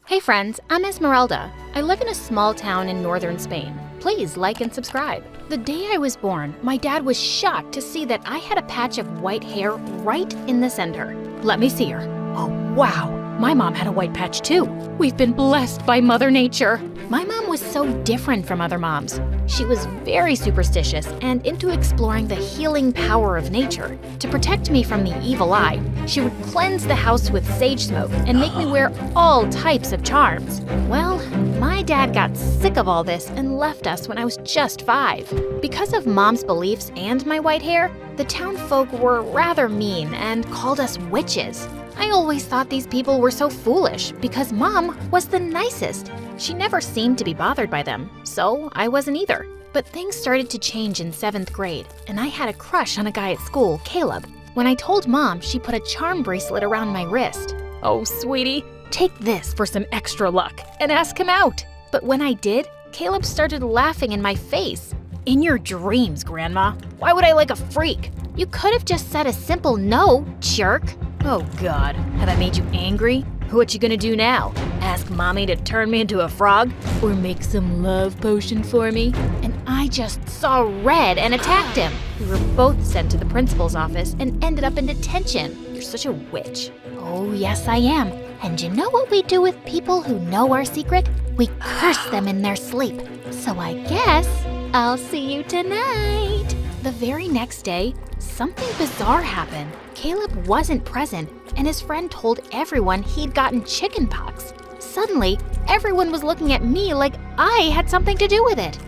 Hey friends, I'm Esmeralda. I live in a small town in northern Spain. Please like and subscribe. The day I was born, my dad was shocked to see that I had a patch of white hair right in the center. Let me see her. Oh wow, my mom had a white patch too. We've been blessed by Mother Nature. My mom was so different from other moms. She was very superstitious and into exploring the healing power of nature. To protect me from the evil eye, she would cleanse the house with sage smoke and make me wear all types of charms. Well, my dad got sick of all this and left us when I was just 5. Because of Mom's beliefs and my white hair, the town folk were rather mean and called us witches. I always thought these people were so foolish because Mom was the nicest. She never seemed to be bothered by them, so I wasn't either. But things started to change in 7th grade, and I had a crush on a guy at school, Caleb. When I told Mom, she put a charm bracelet around my wrist. Oh, sweetie, take this for some extra luck and ask him out. But when I did, Caleb started laughing in my face. In your dreams, Grandma. Why would I like a freak? You could have just said a simple no, jerk. Oh God, have I made you angry? What you gonna do now? Ask Mommy to turn me into a frog? Or make some love potion for me? And I just saw red and attacked him. We were both sent to the principal's office and ended up in detention. You're such a witch. Oh yes I am. And you know what we do with people who know our secret? We curse them in their sleep. So I guess I'll see you tonight. The very next day, something bizarre happened. Caleb wasn't present, and his friend told everyone he'd gotten chickenpox. Suddenly, everyone was looking at me like I had something to do with it.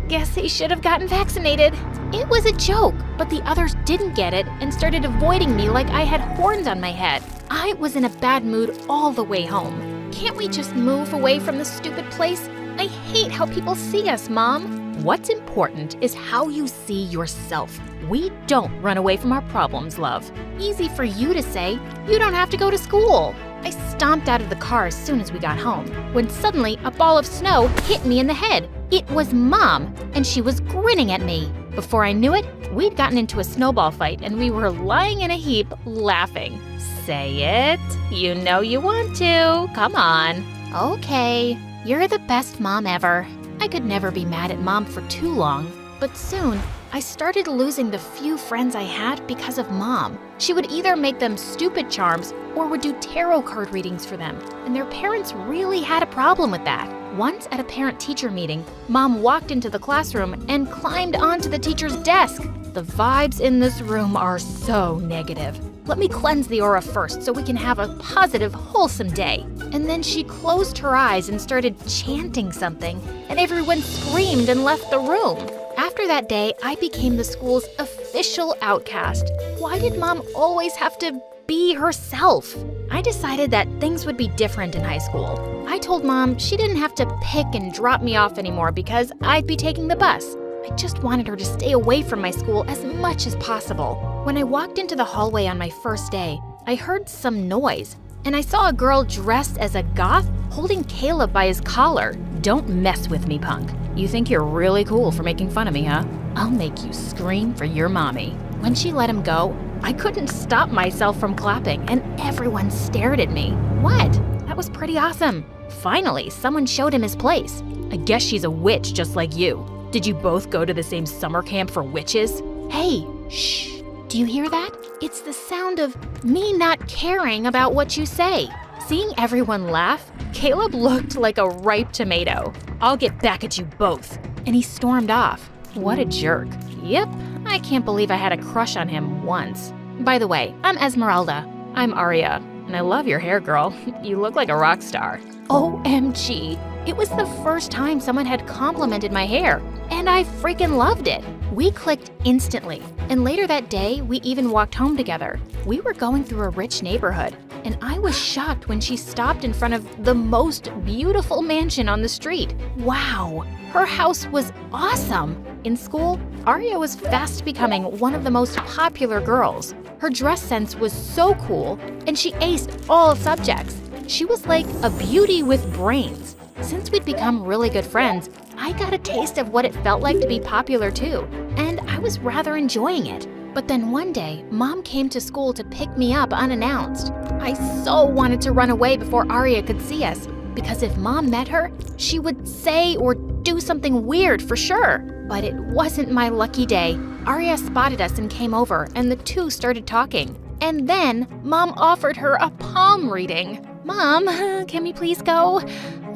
Guess he should have gotten vaccinated. It was a joke, but the others didn't get it and started avoiding me like I had horns on my head. I was in a bad mood all the way home. Can't we just move away from this stupid place? I hate how people see us, Mom. What's important is how you see yourself. We don't run away from our problems, love. Easy for you to say. You don't have to go to school. I stomped out of the car as soon as we got home, when suddenly a ball of snow hit me in the head. It was Mom, and she was grinning at me. Before I knew it, we'd gotten into a snowball fight and we were lying in a heap laughing. Say it. You know you want to. Come on. Okay. You're the best mom ever. I could never be mad at Mom for too long, but soon I started losing the few friends I had because of Mom. She would either make them stupid charms or would do tarot card readings for them, and their parents really had a problem with that. Once at a parent-teacher meeting, Mom walked into the classroom and climbed onto the teacher's desk. The vibes in this room are so negative. Let me cleanse the aura first so we can have a positive, wholesome day. And then she closed her eyes and started chanting something, and everyone screamed and left the room. After that day, I became the school's official outcast. Why did Mom always have to be herself? I decided that things would be different in high school. I told Mom she didn't have to pick and drop me off anymore because I'd be taking the bus. I just wanted her to stay away from my school as much as possible. When I walked into the hallway on my first day, I heard some noise, and I saw a girl dressed as a goth holding Caleb by his collar. Don't mess with me, punk. You think you're really cool for making fun of me, huh? I'll make you scream for your mommy. When she let him go, I couldn't stop myself from clapping, and everyone stared at me. What? That was pretty awesome. Finally, someone showed him his place. I guess she's a witch just like you. Did you both go to the same summer camp for witches? Hey, shh. Do you hear that? It's the sound of me not caring about what you say. Seeing everyone laugh, Caleb looked like a ripe tomato. I'll get back at you both. And he stormed off. What a jerk. Yep, I can't believe I had a crush on him once. By the way, I'm Esmeralda. I'm Aria, and I love your hair, girl. You look like a rock star. OMG. It was the first time someone had complimented my hair, and I freaking loved it. We clicked instantly, and later that day, we even walked home together. We were going through a rich neighborhood, and I was shocked when she stopped in front of the most beautiful mansion on the street. Wow, her house was awesome. In school, Aria was fast becoming one of the most popular girls. Her dress sense was so cool, and she aced all subjects. She was like a beauty with brains. Since we'd become really good friends, I got a taste of what it felt like to be popular too, and I was rather enjoying it. But then one day, Mom came to school to pick me up unannounced. I so wanted to run away before Arya could see us, because if Mom met her, she would say or do something weird for sure. But it wasn't my lucky day. Arya spotted us and came over, and the two started talking. And then Mom offered her a palm reading. Mom, can we please go?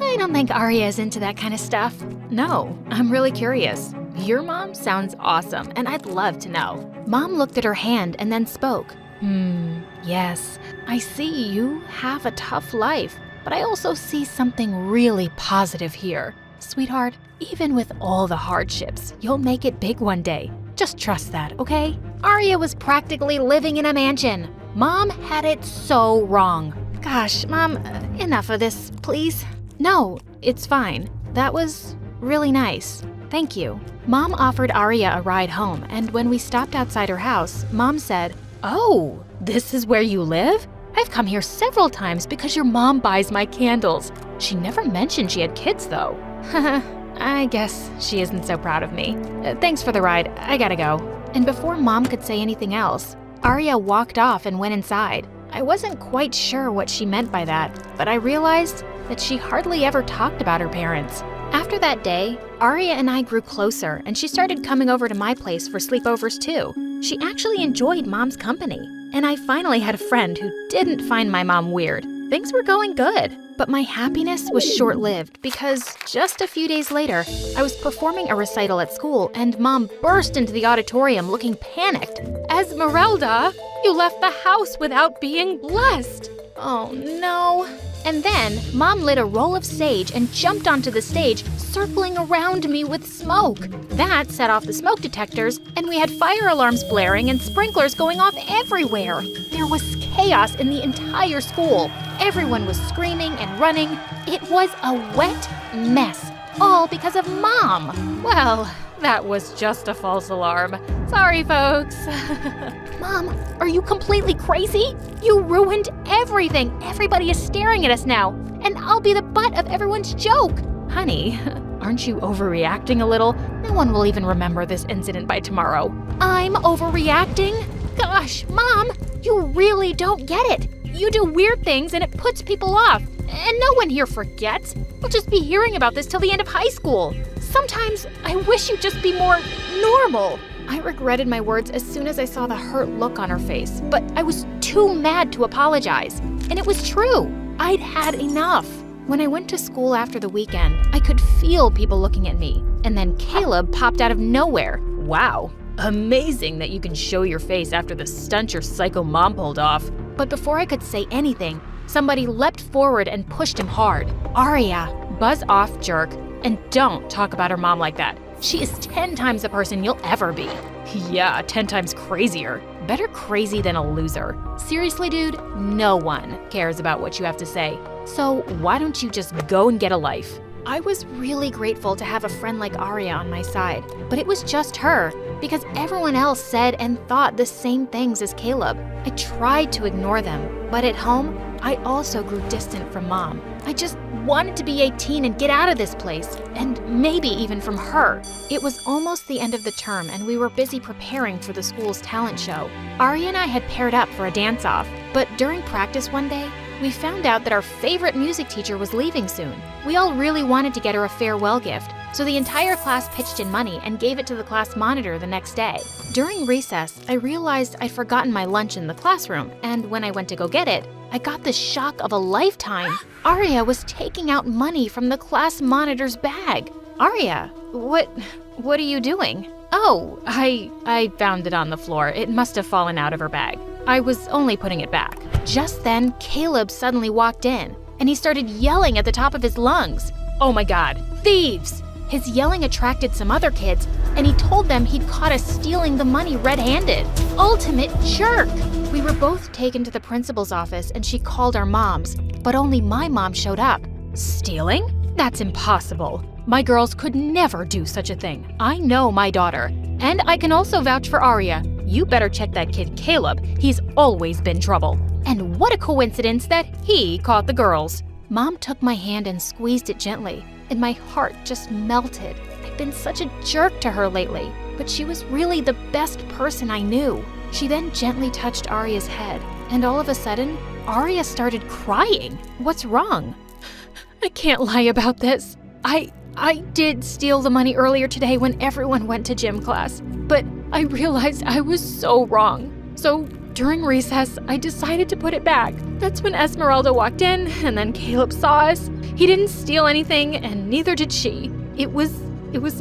I don't think Arya is into that kind of stuff. No, I'm really curious. Your mom sounds awesome, and I'd love to know. Mom looked at her hand and then spoke. Yes, I see you have a tough life, but I also see something really positive here. Sweetheart, even with all the hardships, you'll make it big one day. Just trust that, okay? Arya was practically living in a mansion. Mom had it so wrong. Gosh, Mom, enough of this, please. No, it's fine. That was really nice. Thank you. Mom offered Arya a ride home, and when we stopped outside her house, Mom said, "Oh, this is where you live? I've come here several times because your mom buys my candles." She never mentioned she had kids, though. I guess she isn't so proud of me. Thanks for the ride. I gotta go. And before Mom could say anything else, Arya walked off and went inside. I wasn't quite sure what she meant by that, but I realized that she hardly ever talked about her parents. After that day, Arya and I grew closer, and she started coming over to my place for sleepovers too. She actually enjoyed Mom's company, and I finally had a friend who didn't find my mom weird. Things were going good, but my happiness was short-lived because just a few days later, I was performing a recital at school, and Mom burst into the auditorium looking panicked. "Esmeralda, you left the house without being blessed." Oh no. And then, Mom lit a roll of sage and jumped onto the stage, circling around me with smoke. That set off the smoke detectors, and we had fire alarms blaring and sprinklers going off everywhere. There was chaos in the entire school. Everyone was screaming and running. It was a wet mess, all because of Mom. Well, that was just a false alarm. Sorry, folks. Mom, are you completely crazy? You ruined everything. Everybody is staring at us now, and I'll be the butt of everyone's joke. Honey, aren't you overreacting a little? No one will even remember this incident by tomorrow. I'm overreacting? Gosh, Mom, you really don't get it. You do weird things and it puts people off, and no one here forgets. We'll just be hearing about this till the end of high school. Sometimes I wish you'd just be more normal. I regretted my words as soon as I saw the hurt look on her face, but I was too mad to apologize. And it was true. I'd had enough. When I went to school after the weekend, I could feel people looking at me. And then Caleb popped out of nowhere. Wow, amazing that you can show your face after the stunt your psycho mom pulled off. But before I could say anything, somebody leapt forward and pushed him hard. Arya, buzz off, jerk, and don't talk about her mom like that. She is 10 times the person you'll ever be. Yeah, 10 times crazier. Better crazy than a loser. Seriously, dude, no one cares about what you have to say. So why don't you just go and get a life? I was really grateful to have a friend like Arya on my side, but it was just her, because everyone else said and thought the same things as Caleb. I tried to ignore them, but at home, I also grew distant from Mom. I just wanted to be 18 and get out of this place, and maybe even from her. It was almost the end of the term, and we were busy preparing for the school's talent show. Arya and I had paired up for a dance-off, but during practice one day, we found out that our favorite music teacher was leaving soon. We all really wanted to get her a farewell gift, so the entire class pitched in money and gave it to the class monitor the next day. During recess, I realized I'd forgotten my lunch in the classroom, and when I went to go get it, I got the shock of a lifetime. Arya was taking out money from the class monitor's bag. Arya, what are you doing? Oh, I found it on the floor. It must have fallen out of her bag. I was only putting it back. Just then, Caleb suddenly walked in, and he started yelling at the top of his lungs. Oh my God, thieves! His yelling attracted some other kids, and he told them he'd caught us stealing the money red-handed. Ultimate jerk! We were both taken to the principal's office, and she called our moms, but only my mom showed up. Stealing? That's impossible. My girls could never do such a thing. I know my daughter. And I can also vouch for Arya. You better check that kid Caleb. He's always been trouble. And what a coincidence that he caught the girls. Mom took my hand and squeezed it gently, and my heart just melted. I've been such a jerk to her lately, but she was really the best person I knew. She then gently touched Arya's head, and all of a sudden, Arya started crying. What's wrong? I can't lie about this. I did steal the money earlier today when everyone went to gym class, but I realized I was so wrong. So during recess, I decided to put it back. That's when Esmeralda walked in, and then Caleb saw us. He didn't steal anything, and neither did she. It was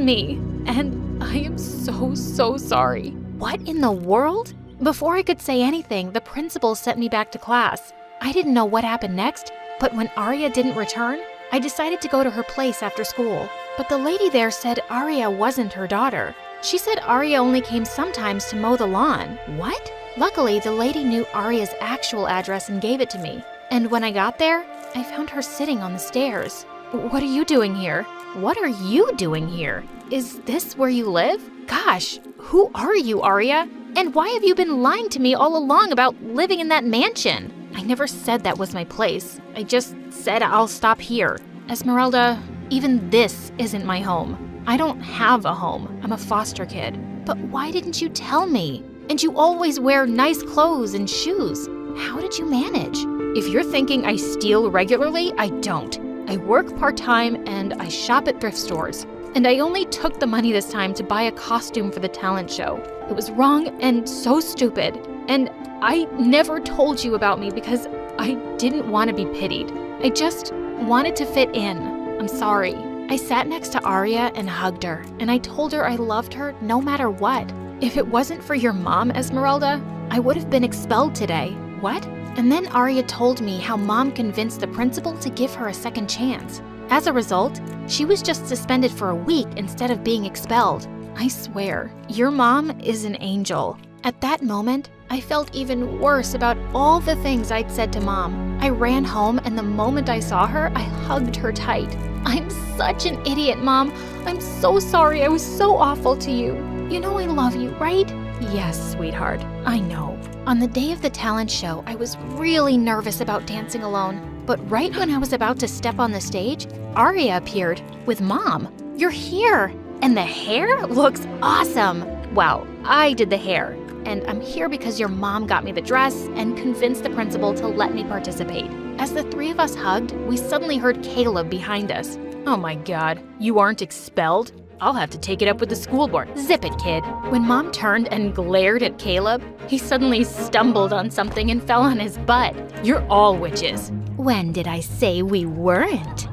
me, and I am so sorry. What in the world? Before I could say anything, the principal sent me back to class. I didn't know what happened next, but when Arya didn't return, I decided to go to her place after school. But the lady there said Arya wasn't her daughter. She said Arya only came sometimes to mow the lawn. What? Luckily, the lady knew Arya's actual address and gave it to me. And when I got there, I found her sitting on the stairs. What are you doing here? What are you doing here? Is this where you live? Gosh, who are you, Arya? And why have you been lying to me all along about living in that mansion? I never said that was my place. I just said I'll stop here. Esmeralda, even this isn't my home. I don't have a home. I'm a foster kid. But why didn't you tell me? And you always wear nice clothes and shoes. How did you manage? If you're thinking I steal regularly, I don't. I work part-time and I shop at thrift stores. And I only took the money this time to buy a costume for the talent show. It was wrong and so stupid. And I never told you about me because I didn't want to be pitied. I just wanted to fit in. I'm sorry. I sat next to Arya and hugged her, and I told her I loved her no matter what. If it wasn't for your mom, Esmeralda, I would have been expelled today. What? And then Arya told me how mom convinced the principal to give her a second chance. As a result, she was just suspended for a week instead of being expelled. I swear, your mom is an angel. At that moment, I felt even worse about all the things I'd said to Mom. I ran home, and the moment I saw her, I hugged her tight. I'm such an idiot, Mom. I'm so sorry I was so awful to you. You know I love you, right? Yes, sweetheart, I know. On the day of the talent show, I was really nervous about dancing alone. But right when I was about to step on the stage, Arya appeared with Mom. You're here! And the hair looks awesome! Well, I did the hair. And I'm here because your mom got me the dress and convinced the principal to let me participate. As the three of us hugged, we suddenly heard Caleb behind us. Oh my God, you aren't expelled? I'll have to take it up with the school board. Zip it, kid. When Mom turned and glared at Caleb, he suddenly stumbled on something and fell on his butt. You're all witches. When did I say we weren't?